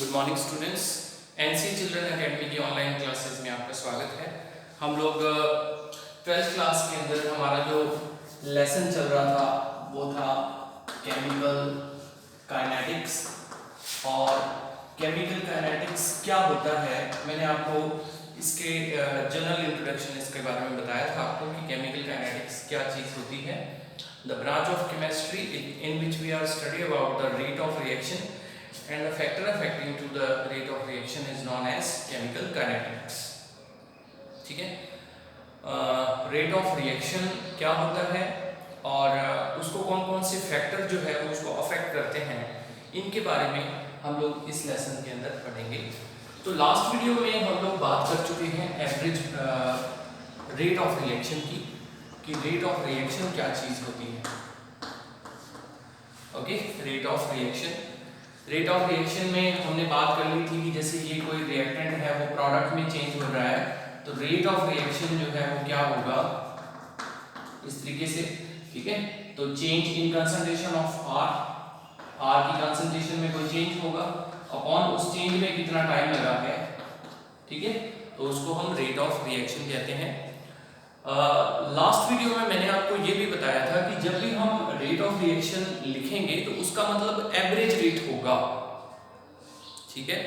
Good morning students. NC children academy की online classes में आपका स्वागत है। हम लोग 12th क्लास के अंदर हमारा जो लेसन चल रहा था वो था केमिकल काइनेटिक्स। और केमिकल काइनेटिक्स क्या होता है, मैंने आपको इसके जनरल इंट्रोडक्शन इसके बारे में बताया था आपको कि केमिकल काइनेटिक्स क्या चीज़ होती है। The branch of chemistry in which we are study about the rate of reaction and the factor affecting to the rate of reaction is known as chemical kinetics। ठीक है, रेट ऑफ रिएक्शन क्या होता है और उसको कौन कौन से फैक्टर जो है उसको अफेक्ट करते हैं, इनके बारे में हम लोग इस लेसन के अंदर पढ़ेंगे। तो लास्ट वीडियो में हम लोग बात कर चुके हैं एवरेज रेट ऑफ रिएक्शन की, कि रेट ऑफ रिएक्शन क्या चीज़ होती है। ओके, रेट ऑफ रिएक्शन में हमने बात कर ली थी कि जैसे ये कोई रिएक्टेंट है वो प्रोडक्ट में चेंज हो रहा है, तो रेट ऑफ रिएक्शन जो है वो क्या होगा, इस तरीके से। ठीक है, तो change in concentration of R की कंसंट्रेशन में कोई चेंज होगा अपॉन उस चेंज में कितना टाइम लगा है। ठीक है, तो उसको हम रेट ऑफ रिएक्शन कहते हैं। लास्ट वीडियो में मैंने आपको ये भी बताया था कि जब भी हम रेट ऑफ रिएक्शन लिखेंगे तो उसका मतलब एवरेज रेट होगा। ठीक है,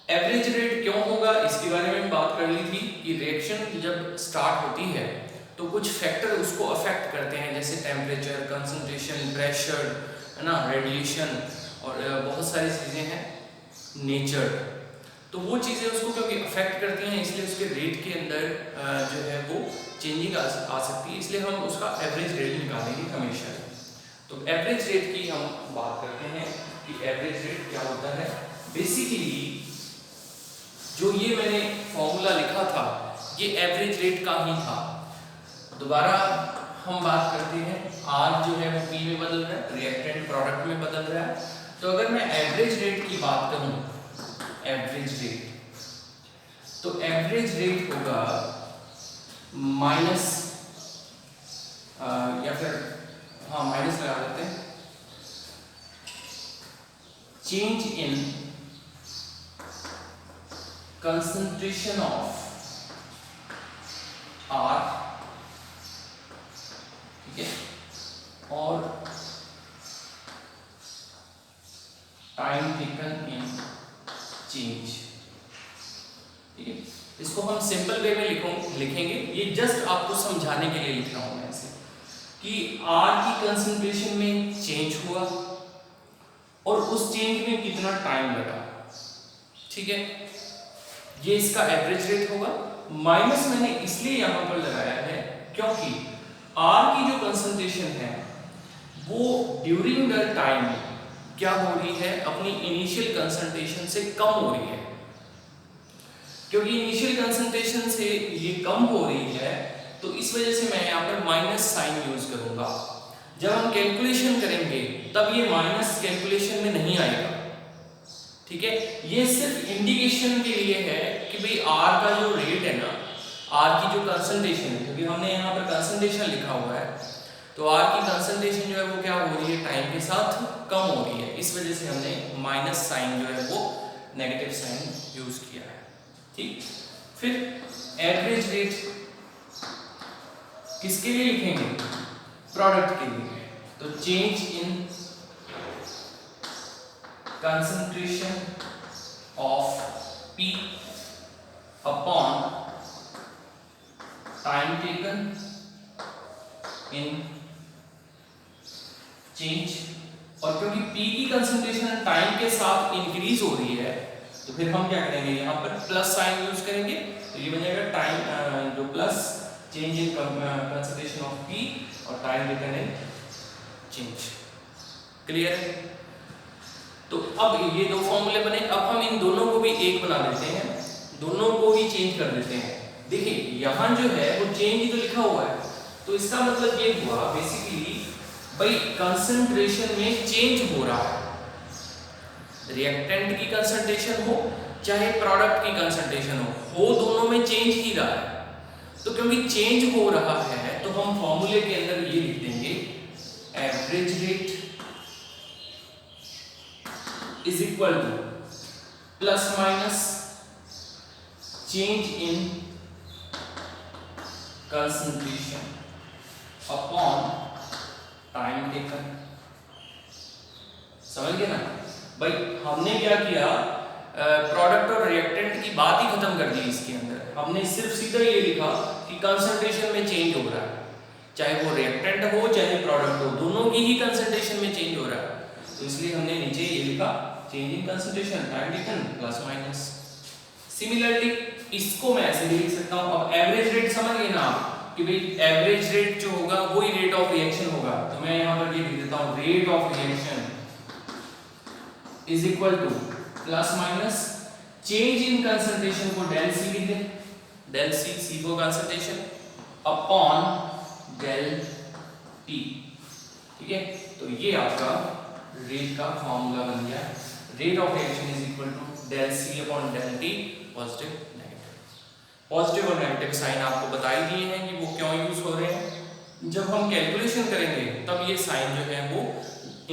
एवरेज रेट क्यों होगा इसके बारे में बात कर ली थी कि रिएक्शन जब स्टार्ट होती है तो कुछ फैक्टर उसको अफेक्ट करते हैं, जैसे टेम्परेचर, कंसंट्रेशन, प्रेशर, है ना, रेडिएशन और बहुत सारी चीज़ें हैं, नेचर। तो वो चीज़ें उसको क्योंकि अफेक्ट करती हैं इसलिए उसके रेट के अंदर जो है वो चेंजिंग आ सकती है, इसलिए हम उसका एवरेज रेट निकालेंगे हमेशा। तो एवरेज रेट की हम बात करते हैं कि एवरेज रेट क्या होता है। बेसिकली जो ये मैंने फॉर्मूला लिखा था ये एवरेज रेट का ही था। दोबारा हम बात करते हैं, आर जो है वो पी में बदल रहा है, रिएक्टेंट प्रोडक्ट में बदल रहा है। तो अगर मैं एवरेज रेट की बात करूं, एवरेज रेट, तो एवरेज रेट होगा माइनस या फिर माइनस लगा देते हैं, change in concentration of R, ठीक है, और टाइम टेकन इन चेंज। ठीक है, इसको हम सिंपल वे में लिखेंगे, ये जस्ट आपको समझाने के लिए लिख रहा हूं मैं ऐसे कि आर की कंसंट्रेशन में चेंज हुआ और उस चेंज में कितना टाइम लगा। ठीक है, ये इसका एवरेज रेट होगा। माइनस मैंने इसलिए यहां पर लगाया है क्योंकि आर की जो कंसंट्रेशन है वो ड्यूरिंग द टाइम क्या हो रही है, अपनी इनिशियल कंसंट्रेशन से कम हो रही है। क्योंकि इनिशियल कंसंट्रेशन से ये कम हो रही है तो इस वजह से मैं यहाँ पर माइनस साइन यूज करूंगा। जब हम कैलकुलेशन करेंगे तब ये माइनस कैलकुलेशन में नहीं आएगा। ठीक है, ये सिर्फ इंडिकेशन के लिए है कि भाई आर का जो रेट है ना, आर की जो कंसंट्रेशन है, क्योंकि हमने यहाँ पर कंसंट्रेशन लिखा हुआ है, तो आर की कंसंट्रेशन जो है वो क्या हो रही है, टाइम के साथ कम हो रही है। इस वजह से हमने माइनस साइन जो है वो नेगेटिव साइन यूज किया है। ठीक, फिर एवरेज रेट किसके लिए लिखेंगे, प्रोडक्ट के लिए। तो change in concentration of P upon time taken in change. और क्योंकि पी की कंसंट्रेशन टाइम के साथ इंक्रीज हो रही है तो फिर हम क्या करेंगे, यहाँ पर प्लस साइन यूज करेंगे, तो ये बनेगा टाइम जो plus change in concentration of P और time taken in change. Clear है? तो अब ये दो फॉर्मूले बने, अब हम इन दोनों को भी एक बना देते हैं, दोनों को ही चेंज कर देते हैं। देखिए यहाँ जो है वो चेंज ही तो लिखा हुआ है, तो इसका मतलब ये हुआ बेसिकली भाई कंसंट्रेशन में चेंज हो रहा है। रिएक्टेंट की कंसंट्रेशन हो चाहे प्रोडक्ट की कंसंट्रेशन हो दोनों में चेंज ही रहा है। तो क्योंकि चेंज हो रहा है तो हम फॉर्मूले के अंदर ये लिख देंगे, average rate is equal to plus minus change in concentration upon time taken. समझ गए ना भाई, हमने क्या किया, प्रोडक्ट और रिएक्टेंट की बात ही खत्म कर दी। इसके अंदर हमने सिर्फ सीधा ये लिखा कि कंसंट्रेशन में चेंज हो रहा है, चाहे वो रिएक्टेंट हो चाहे प्रोडक्ट हो, दोनों की ही कंसंट्रेशन में चेंज हो रहा है। तो इसलिए हमने नीचे ये लिखा change in concentration time taken plus minus. Similarly इसको मैं ऐसे भी लिख सकता हूं। अब एवरेज रेट समझ गए ना आप कि भाई एवरेज रेट जो होगा वही रेट ऑफ रिएक्शन होगा। तो मैं यहां पर ये लिख देता हूं, rate of reaction is equal to plus minus change in concentration को डेल सी लिख दें, डेल सी, सी को कंसंट्रेशन, अपॉन डेल टी। ठीक है, तो ये आपका रेट का फॉर्मूला बन गया। Rate of reaction is equal to del C upon del t, positive negative. Positive और नेगेटिव साइन आपको बता ही दिए हैं कि वो क्यों यूज हो रहे हैं। जब हम कैलकुलेशन करेंगे तब ये साइन जो है वो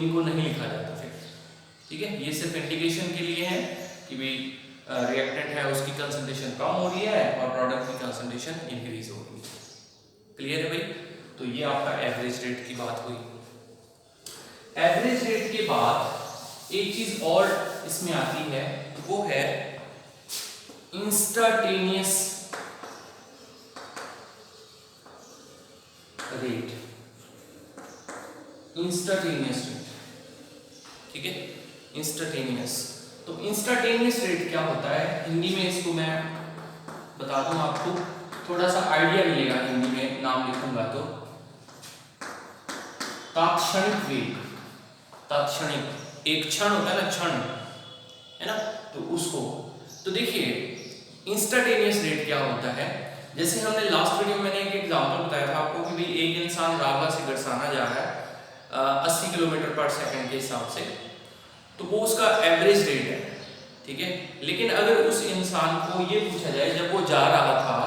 इनको नहीं लिखा जाता फिर। ठीक है, ये सिर्फ इंडिकेशन के लिए है कि भाई रिएक्टेंट है उसकी कंसंट्रेशन कम हो रही है और प्रोडक्ट की कंसंट्रेशन इंक्रीज हो रही है। क्लियर है भाई? तो ये आपका एवरेज रेट की बात हुई। एवरेज रेट के बाद एक चीज और इसमें आती है, वो है इंस्टेंटेनियस रेट। इंस्टेंटेनियस रेट, ठीक है, इंस्टेंटेनियस। तो इंस्टेंटेनियस रेट क्या होता है, हिंदी में इसको मैं बता दूं आपको, थोड़ा सा आइडिया मिलेगा हिंदी में नाम लिखूंगा तो। तात्क्षणिक वेग, तात्क्षणिक, एक क्षण होता है ना, क्षण है ना, तो उसको। तो देखिए इंस्टेंटेनियस रेट क्या होता है, जैसे हमने लास्ट वीडियो में मैंने एक एग्जांपल बताया था आपको कि भाई एक इंसान रावला से गरसाना जा रहा है 80 किलोमीटर पर सेकंड के हिसाब से, तो वो उसका एवरेज रेट है। ठीक है, लेकिन अगर उस इंसान को ये पूछा जाए जब वो जा रहा था,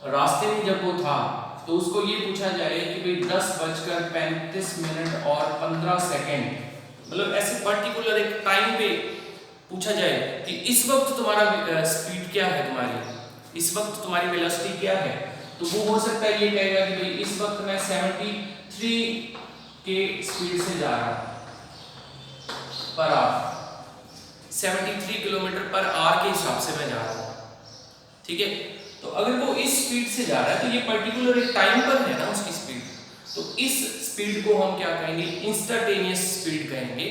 रास्ते में जब वो था, तो उसको ये पूछा जाए कि भाई 10:35 और 15 सेकंड, मतलब ऐसे पर्टिकुलर एक टाइम पे पूछा जाए कि इस वक्त तुम्हारा स्पीड क्या है, तुम्हारी इस वक्त तुम्हारी वेलोसिटी क्या है, तो वो हो सकता है ये कहेगा कि भाई इस वक्त मैं 73 के स्पीड से जा रहा हूं per hour, 73 kilometre per hour के हिसाब से मैं जा रहा हूं। ठीक है, तो अगर वो इस स्पीड से जा रहा है तो ये पर्टिकुलर एक टाइम पर है ना उसकी स्पीड, तो इस स्पीड को हम क्या कहेंगे, इंस्टेंटेनियस स्पीड कहेंगे।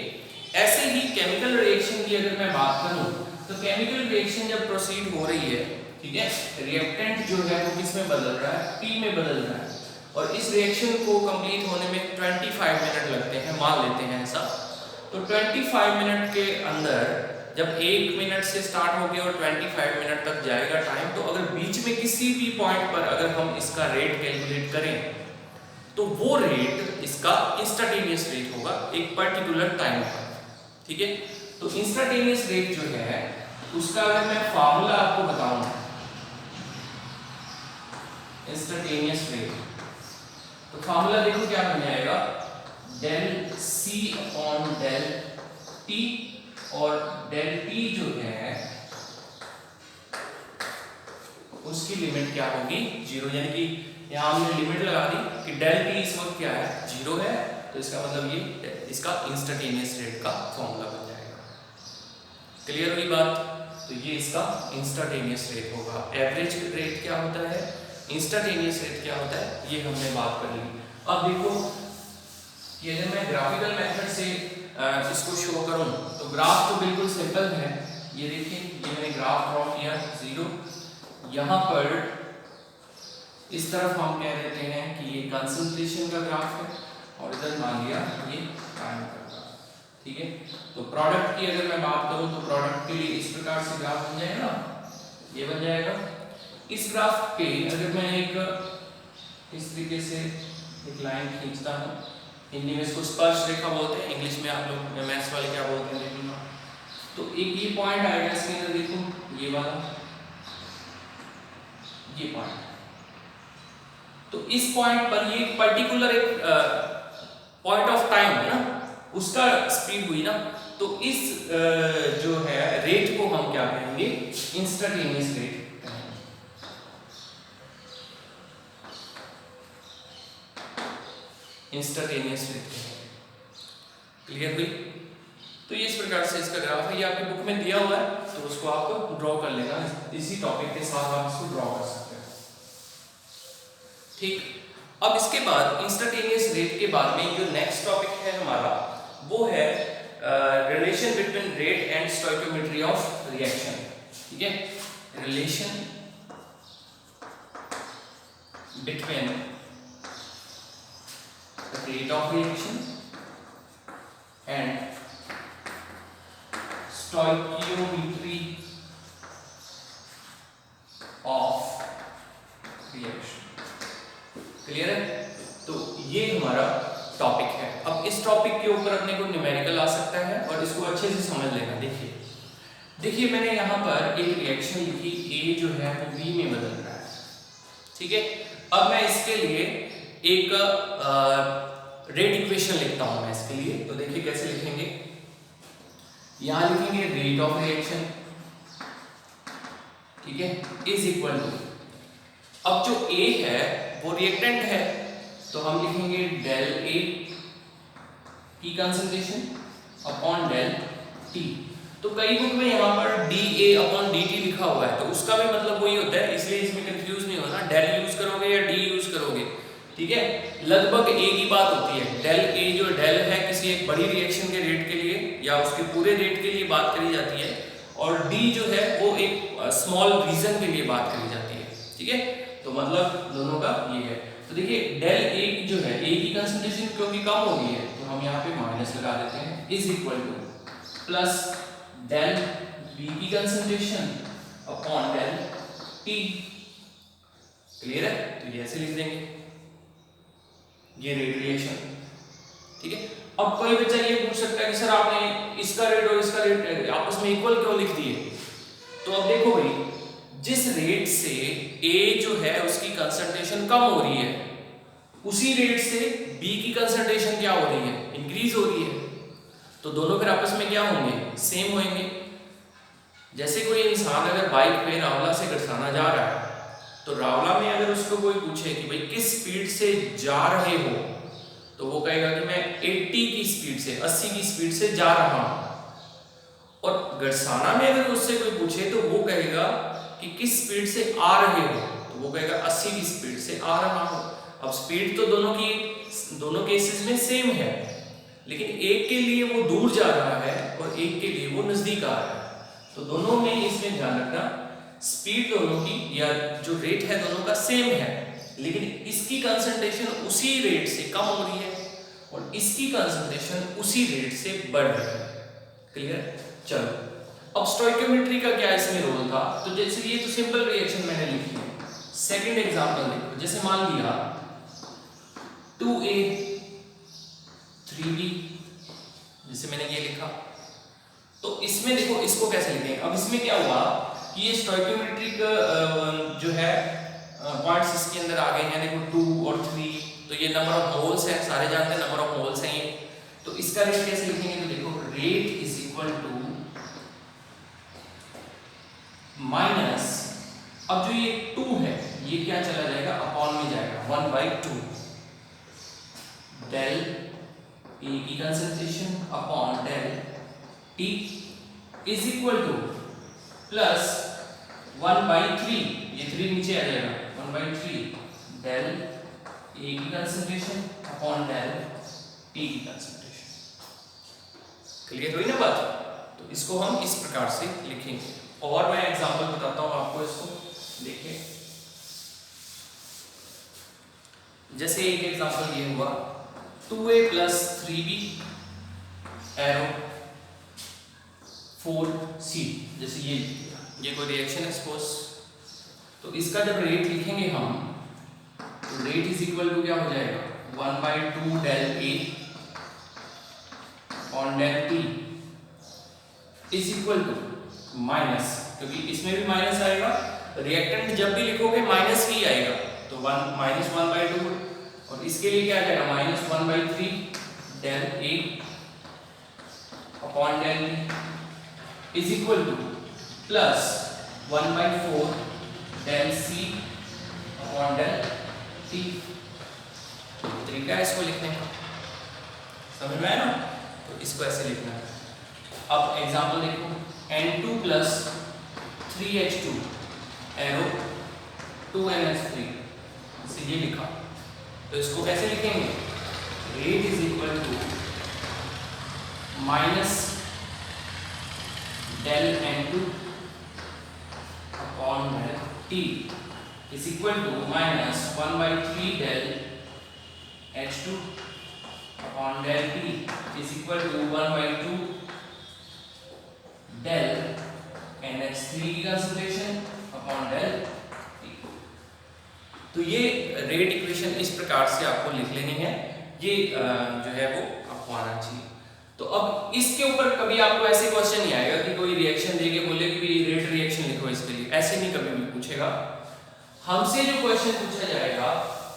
ऐसे ही केमिकल रिएक्शन की अगर मैं बात करूं तो केमिकल रिएक्शन जब प्रोसीड हो रही है, ठीक है, रिएक्टेंट जो है वो किस में बदल रहा है, टी में बदल रहा है, और इस रिएक्शन को कंप्लीट होने में 25 मिनट लगते हैं, मान लेते हैं ऐसा। तो 25 मिनट के अंदर जब 1 मिनट से स्टार्ट होके और 25 मिनट तक जाएगा टाइम, तो अगर बीच में किसी भी पॉइंट पर अगर हम इसका रेट कैलकुलेट करें तो वो रेट इसका इंस्टेंटेनियस रेट होगा एक पर्टिकुलर टाइम पर। ठीक है, तो इंस्टेंटेनियस रेट जो है उसका अगर मैं फार्मूला आपको बताऊं, इंस्टेंटेनियस रेट, तो फार्मूला देखो क्या बन जाएगा, del C upon del t, और डेल टी जो है उसकी लिमिट क्या होगी, 0, यानी कि यहां हमने लिमिट लगा दी कि डेल टी इस वक्त क्या है, 0 है, तो इसका मतलब ये इसका इंस्टेंटेनियस रेट का फॉर्मूला बन जाएगा। क्लियर हुई बात? तो ये इसका इंस्टेंटेनियस रेट होगा। एवरेज रेट क्या होता है, इंस्टेंटेनियस रेट क्या होता है, ये हमने बात कर ली। अब देखो कि अगर मैं ग्राफिकल मेथड से इसको शो करूं तो ग्राफ तो बिल्कुल सिंपल है। ये देखिए, ये मैंने ग्राफ ड्रॉ किया 0, यहाँ पर इस तरफ हम कह देते हैं कि ये कंसंट्रेशन का ग्राफ है, और इधर मान लिया ये टाइम का ग्राफ। ठीक है, तो प्रोडक्ट की अगर मैं बात करूं तो प्रोडक्ट के लिए इस प्रकार से ग्राफ बन जाएगा, ये बन जाएगा। इस ग्राफ पे अगर मैं एक इस तरीके से एक लाइन खींचता हूं, हिंदी में इसको स्पर्श रेखा बोलते हैं, इंग्लिश में आप लोग मैथ्स वाले क्या बोलते हैं देखूंगा, तो एक ये पॉइंट आएगा इसके अंदर, देखो ये वाला, ये पॉइंट, तो इस पॉइंट पर ये पर्टिकुलर एक पॉइंट ऑफ टाइम है ना, उसका स्पीड हुई ना, तो इस जो है रेट को हम क्या कहेंगे, इंस्टेंटेनियस रेट कहेंगे। इंस्टेंटेनियस रेट कहेंगे। क्लियर हुई? तो ये इस प्रकार से इसका ग्राफ है, ये आपकी बुक में दिया हुआ है, तो उसको आप ड्रॉ कर लेना, इसी टॉपिक के साथ आप इसको ड्रॉ कर सकते हो। ठीक, अब इसके बाद इंस्टेंटेनियस रेट के बाद में जो नेक्स्ट टॉपिक है हमारा वो है relation between rate and stoichiometry of reaction. ठीक है, relation between rate of reaction and stoichiometry of reaction. Clear है? तो ये हमारा टॉपिक है। अब इस टॉपिक के ऊपर अपने को न्यूमेरिकल आ सकता है और इसको अच्छे से समझ लेना। देखिए मैंने यहाँ पर एक रिएक्शन लिखी, A जो है वो B में बदल रहा है। ठीक है, अब मैं इसके लिए एक रेट इक्वेशन लिखता हूँ मैं इसके लिए। तो देखिए कैसे लिखेंगे, यहाँ लिखेंगे रेट ऑफ रिएक्शन, ठीक है, इज इक्वल टू, अब जो A है वो रिएक्टेंट है तो हम लिखेंगे डेल A की कंसंट्रेशन अपॉन डेल T। तो कई बुक में यहाँ पर dA अपॉन dt लिखा हुआ है, तो उसका भी मतलब वही होता है, इसलिए इसमें कंफ्यूज नहीं होना, डेल यूज करोगे या d यूज करोगे। ठीक है, लगभग एक ही बात होती है। डेल A जो डेल है किसी एक बड़ी रिएक्शन के रेट के लिए या उसके पूरे रेट के लिए बात करी जाती है, और d जो है वो एक स्मॉल रीजन के लिए बात करी जाती है। ठीक है, तो मतलब दोनों का ये है। तो देखिए डेल A जो है, A की कंसंट्रेशन क्योंकि कम हो गई है तो हम यहाँ पे माइनस लगा देते हैं, is equal to plus del B की concentration upon del T। Clear है? तो ये ऐसे लिख देंगे, ये रेट रिएक्शन। ठीक है, अब कोई बच्चा ये पूछ सकता है कि सर आपने इसका रेट और इसका रेट आपस में इक्वल क्यों लिख दिए? तो अब देखो भाई, जिस रेट से A जो है उसकी कंसंट्रेशन कम हो रही है, उसी रेट से B की कंसंट्रेशन क्या हो रही है, इंक्रीज हो रही है, तो दोनों फिर आपस में क्या होंगे, सेम होंगे। जैसे कोई इंसान अगर बाइक पे रावला से गड़साना जा रहा है, तो रावला में अगर उसको कोई पूछे कि भाई किस स्पीड से जा रहे हो, तो वो कहेगा कि मैं 80 की स्पीड से, 80 की स्पीड से जा रहा हूं। और गड़साना में अगर उससे कोई पूछे तो वो कहेगा कि किस स्पीड से आ रहे हो, तो वो कहेगा 80 की स्पीड से आ रहा हूं। अब स्पीड तो दोनों केसेस में सेम है, लेकिन एक के लिए वो दूर जा रहा है और एक के लिए वो नजदीक आ रहा है। तो दोनों में इसमें ध्यान रखना, स्पीड दोनों की या जो रेट है दोनों का सेम है, लेकिन इसकी कंसंट्रेशन उसी रेट से कम हो रही है और इसकी कंसंट्रेशन उसी रेट से बढ़ रही है। क्लियर? चलो, अब स्टोइकियोमेट्री का क्या इसमें रोल था? तो जैसे ये तो सिंपल रिएक्शन मैंने लिखी है। सेकंड एग्जांपल देखो, जैसे मान लिया 2A 3B, जैसे मैंने ये लिखा, तो इसमें देखो इसको कैसे लिखेंगे। अब इसमें क्या हुआ कि ये स्टोइकियोमेट्रिक जो है पॉइंट्स इसके अंदर आ गए हैं, देखो 2 और 3, तो ये नंबर ऑफ मोल्स है, सारे जानते हैं नंबर ऑफ मोल्स हैं ये। तो इसका रेट कैसे लिखेंगे? तो देखो rate is equal to minus, अब जो ये 2 है ये क्या चला जाएगा, अपॉन में जाएगा, 1/2 डेल A की concentration upon del T is equal to plus 1/3, ये 3 नीचे आ जाएगा, 1/3 डेल A की कंसंट्रेशन अपॉन डेल T की कंसंट्रेशन। क्लियर हुई ना बात? तो इसको हम इस प्रकार से लिखेंगे। और मैं एग्जांपल बताता हूं आपको इसको, देखिए जैसे एक एग्जांपल ये हुआ 2A + 3B एरो 4C, जैसे ये कोई रिएक्शन है सपोज, तो इसका जब रेट लिखेंगे हम, तो रेट इज इक्वल टू क्या हो जाएगा, 1/2 del A upon del T is equal to minus, क्योंकि इसमें भी माइनस आएगा, रिएक्टेंट जब भी लिखोगे माइनस ही आएगा, तो -1/2, और इसके लिए क्या आ जाएगा, -1/3 del A upon del t is equal to plus 1/4 del C upon del t. तरीका है इसको लिखने का, समझ में आया ना? तो इसको ऐसे लिखना है। अब एग्जांपल देखो, N2 plus 3H2 arrow 2NH3 से ये लिखा, तो इसको कैसे लिखेंगे? Rate is equal to minus del N2 upon del T is equal to minus 1/3 del H2 upon del T is equal to 1/2 del NH3 की कंसंट्रेशन अपॉन डेल T। तो ये रेट इक्वेशन इस प्रकार से आपको लिख लेनी है, ये जो है वो आपको आना चाहिए। तो अब इसके ऊपर कभी आपको ऐसे क्वेश्चन नहीं आएगा कि कोई रिएक्शन देके बोले कि रेट रिएक्शन लिखो इसके लिए, ऐसे नहीं कभी भी पूछेगा। हमसे जो क्वेश्चन पूछा जाएगा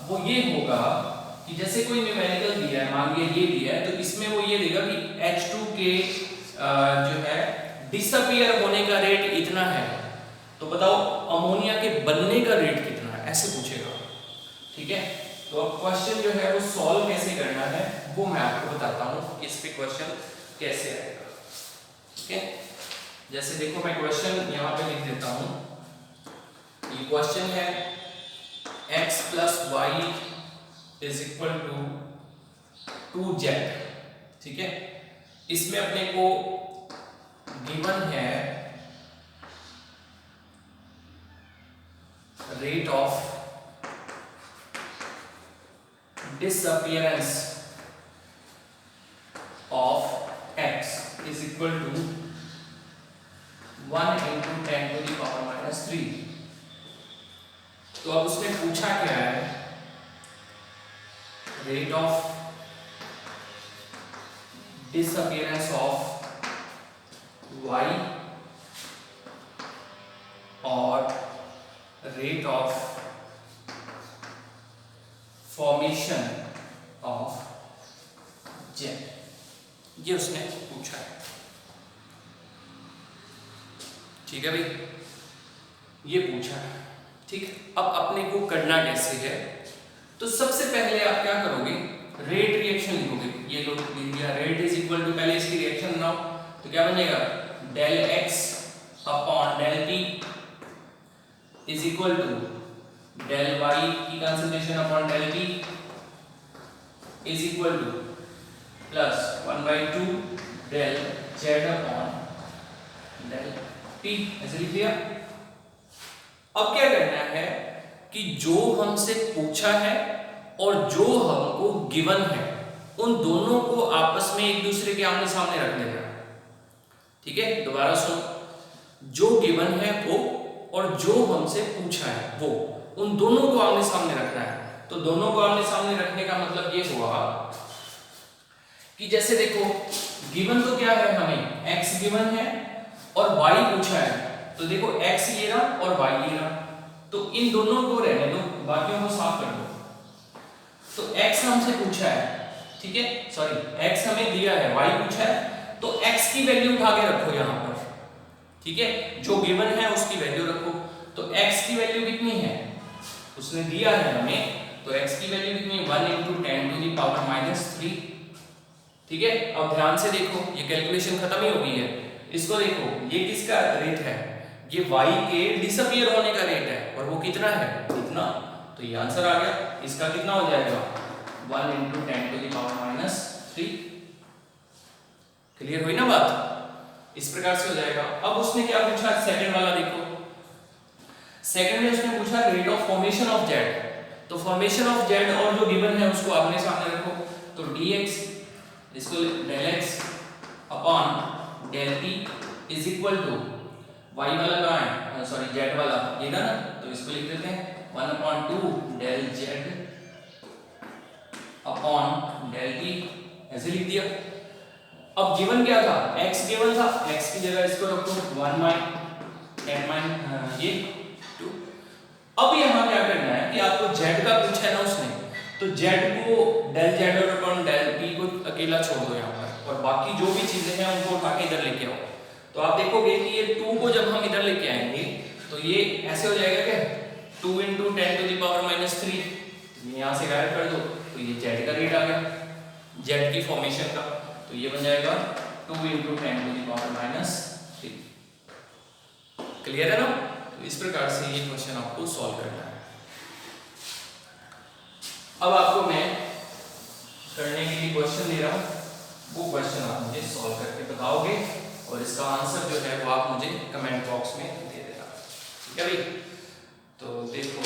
वो ये होगा कि जैसे कोई न्यूमेरिकल दिया है, मान लिया ये दिया है, तो इसमें वो ये देगा कि H2 के जो है डिसअपीयर होने का रेट इतना है, तो बताओ अमोनिया के बनने का रेट कितना है, ऐसे पूछेगा। ठीक है, तो अब क्वेश्चन जो है वो सॉल्व कैसे करना है वो मैं आपको बताता हूँ, इस पे क्वेश्चन कैसे आएगा। ठीक है, जैसे देखो मैं क्वेश्चन यहाँ पे लिख देता हूँ। ये क्वेश्चन है x plus y is equal to 2z। ठीक है, इसमें अपने को गिवन है rate of disappearance of x is equal to 1 into 10 to the power minus 3। तो अब उसने पूछा क्या है? Rate of disappearance of y और rate of formation of z, ये उसने पूछा है। ठीक है भाई, ये पूछा है। ठीक, अब अपने को करना कैसे है? तो सबसे पहले आप क्या करोगे? रेट रिएक्शन लिखोगे। ये लो लिख दिया, रेट इज इक्वल टू, पहले इसकी रिएक्शन बनाओ, तो क्या बनेगा? Del x upon del t is equal to del y की concentration upon del t is equal to plus 1/2 del z upon del t, ऐसे लिख दिया। अब क्या करना है कि जो हमसे पूछा है और जो हमको गिवन है, उन दोनों को आपस में एक दूसरे के आमने सामने रख देना। ठीक है, दोबारा सुनो, जो गिवन है वो और जो हमसे पूछा है वो, उन दोनों को आमने सामने रखना है। तो दोनों को आमने सामने रखने का मतलब ये हुआ कि जैसे देखो गिवन तो क्या है, हमें x गिवन है और y पूछा है, तो देखो x ये रहा और y ये रहा, तो इन दोनों को रहने दो, बाकियों को साफ कर दो। तो x हमसे पूछा है, ठीक है, सॉरी x हमें दिया है, y पूछा है, तो x की वैल्यू उठा के रखो यहां पर। ठीक है, जो गिवन है उसकी वैल्यू रखो। तो x की वैल्यू कितनी है? उसने दिया है हमें, तो x की वैल्यू कितनी है? 1 into 10 to the power minus 3। ठीक है, अब ध्यान से देखो, ये कैलकुलेशन खत्म ही हो गई है। इसको देखो, ये किसका रेट है? ये y के डिसअपीयर होने का रेट है, और वो कितना है? इतना। तो ये आंसर आ गया। इसका कितना हो जाएगा? 1 into 10 to the power minus 3। Clear हुई ना बात? इस प्रकार से हो जाएगा। अब उसने क्या पूछा? सेकंड वाला देखो, सेकंड में उसने पूछा rate of formation of Z. तो फॉर्मेशन ऑफ जेड और जो गिवन है उसको आमने सामने रखो। तो dx, इसको del x upon del t is equal to, y वाला कहाँ है? सॉरी z वाला ये ना, तो इसको लिख देते हैं 1/2 del z upon del t, ऐसे लिख दिया। अब गिवन क्या था? x गिवन था, x की जगह इसको रखो 1 10 ये 2। अब यहाँ क्या करना है कि आपको z का पूछा है ना उसने, तो z को डेल z और अपॉन डेल t को अकेला छोड़ दो यहाँ पर, और बाकी जो भी चीजें हैं उनको उठा के इधर लेके आओ। तो आप देखोगे कि ये 2 को जब हम इधर लेके आएंगे तो ये ऐसे हो जाएगा क्या, 2 × 10⁻³ ये यहाँ से गायब कर दो तो ये z का रेट आ गया, z की फॉर्मेशन का। तो ये बन जाएगा 2 × 10⁻³ क्लियर है ना। तो इस प्रकार से ये क्वेश्चन आपको सॉल्व करना है। अब आपको मैं करने के लिए क्वेश्चन दे रहा हूं, वो क्वेश्चन आप मुझे सॉल्व करके बताओगे और इसका आंसर जो है वो आप मुझे कमेंट बॉक्स में दे देना, ठीक है भाई। तो देखो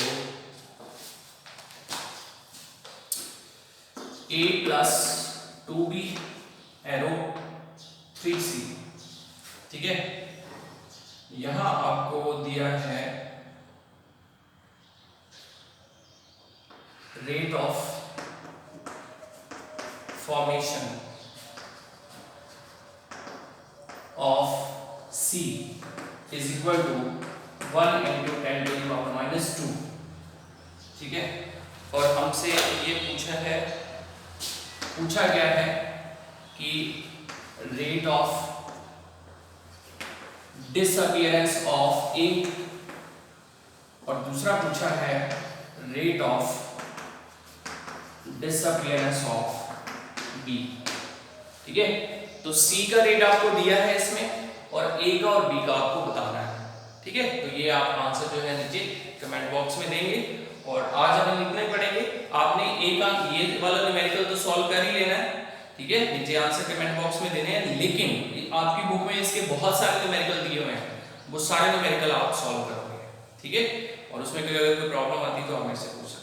a + 2b एरो 3c, ठीक है। यहां आपको दिया है rate of formation of C is equal to 1 × 10⁻², ठीक है। और हमसे ये पूछा गया है कि rate of disappearance of A और दूसरा पूछा है rate of disappearance of B, ठीक है। तो C का रेट आपको दिया है इसमें और A का और B का आपको बताना है, ठीक है। तो ये आप आंसर जो है नीचे कमेंट बॉक्स में देंगे और आज हमें लिखना ही पड़ेंगे। आपने A का ये वाला न्यूमेरिकल तो सॉल्व कर ही लेना है, ठीक है। नीचे आंसर कमेंट बॉक्स में देने हैं, लेकिन आपकी बुक में इसके बहुत सारे न्यूमेरिकल दिए हुए हैं, वो सारे न्यूमेरिकल आप सॉल्व करोगे, ठीक है। और उसमें अगर कोई प्रॉब्लम आती है तो आप मेरे से पूछ सकते हैं।